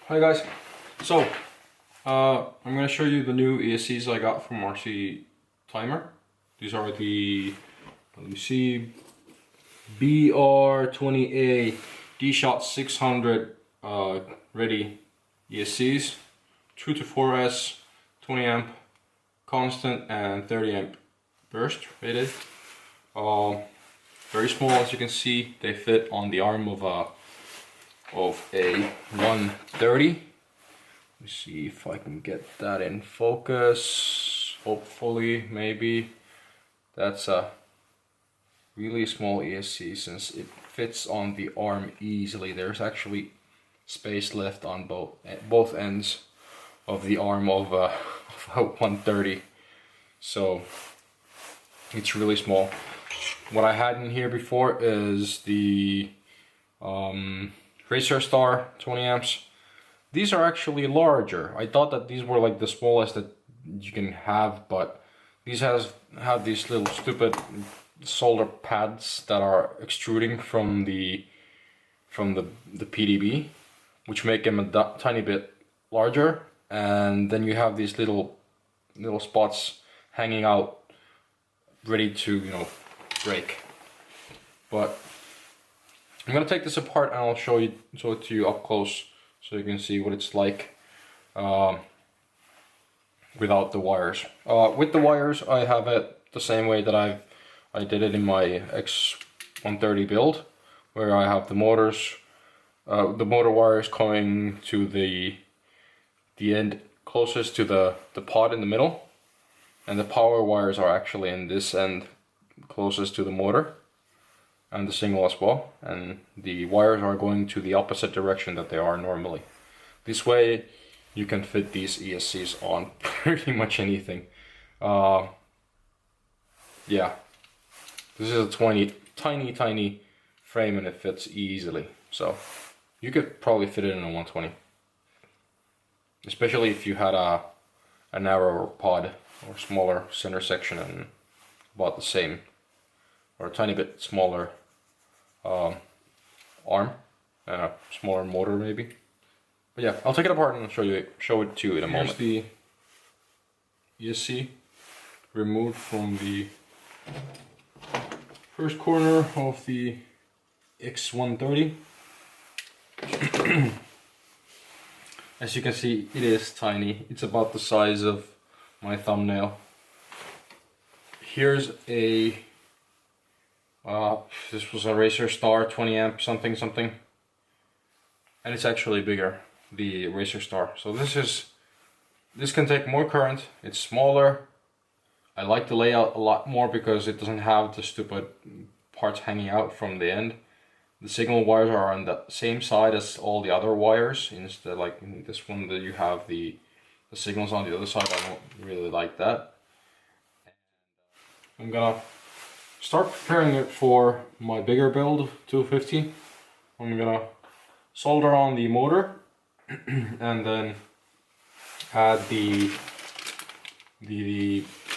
Hi guys, so I'm going to show you the new ESCs I got from RC Timer. These are the, let me see, BR20A DSHOT600 ready ESCs, 2 to 4S, 20 amp constant and 30 amp burst rated. Very small, as you can see. They fit on the arm of a 130. Let me see if I can get that in focus. Hopefully, maybe. That's a really small ESC since it fits on the arm easily. There's actually space left on both ends of the arm of a 130. So it's really small. What I had in here before is the Racer Star 20 amps. These are actually larger. I thought that these were like the smallest that you can have, but these have these little stupid solder pads that are extruding from the PDB, which make them a tiny bit larger, and then you have these little spots hanging out ready to, you know, break. But I'm gonna take this apart and I'll show it to you up close so you can see what it's like without the wires. With the wires, I have it the same way that I did it in my X130 build, where I have the motors, the motor wires coming to the end closest to the pod in the middle, and the power wires are actually in this end closest to the motor and the signal as well, and the wires are going to the opposite direction that they are normally. This way you can fit these ESCs on pretty much anything. Yeah, this is a tiny frame and it fits easily, so you could probably fit it in a 120, especially if you had a narrower pod or smaller center section and about the same, or a tiny bit smaller arm and a smaller motor maybe. But yeah, I'll take it apart and I'll show it to you in a moment. Here's the ESC removed from the first corner of the X130. As you can see, it is tiny. It's about the size of my thumbnail. Here's a this was a Racer Star 20 amp something, and it's actually bigger, the Racer Star. So this can take more current. It's smaller. I like the layout a lot more because it doesn't have the stupid parts hanging out from the end. The signal wires are on the same side as all the other wires, instead like in this one that you have the signals on the other side. I don't really like that. I'm gonna start preparing it for my bigger build, 250. I'm gonna solder on the motor and then add the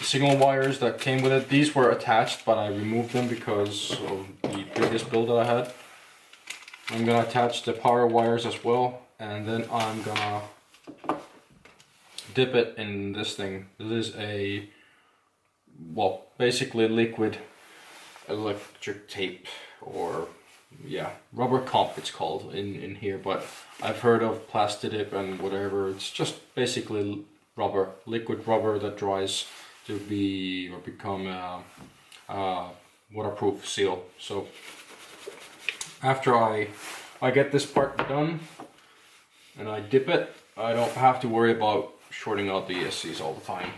signal wires that came with it. These were attached, but I removed them because of the previous build that I had. I'm gonna attach the power wires as well, and then I'm gonna dip it in this thing. This is a, well, basically liquid electric tape, or yeah, rubber comp it's called in here, but I've heard of Plastidip and whatever. It's just basically rubber, liquid rubber that dries to be or become a waterproof seal. So after I get this part done and I dip it, I don't have to worry about shorting out the ESCs all the time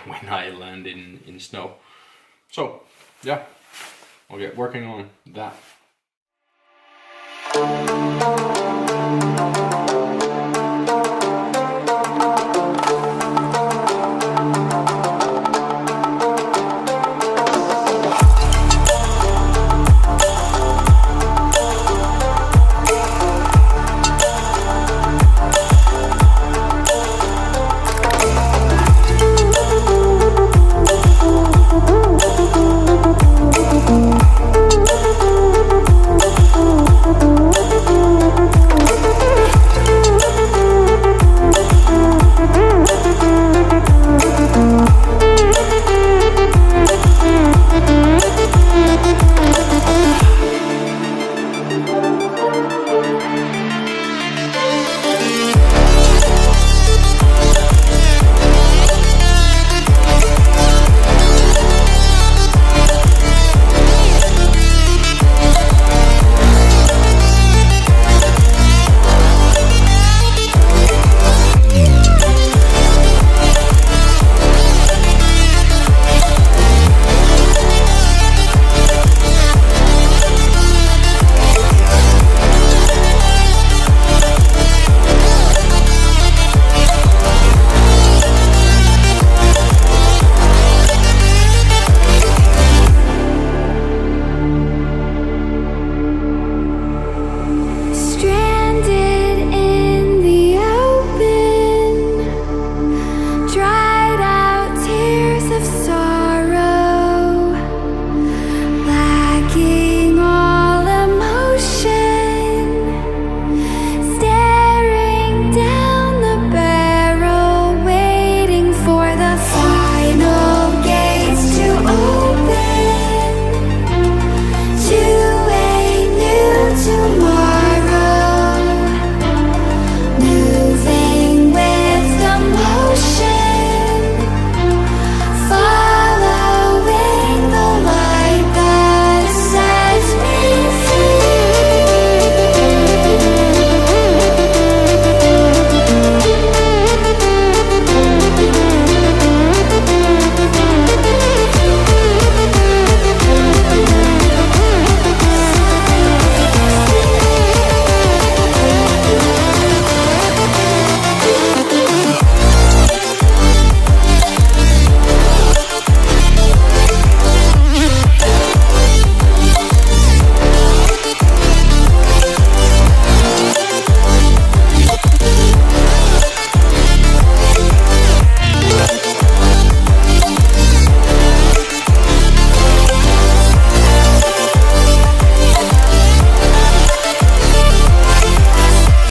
when I land in snow. So yeah, I'll get working on that.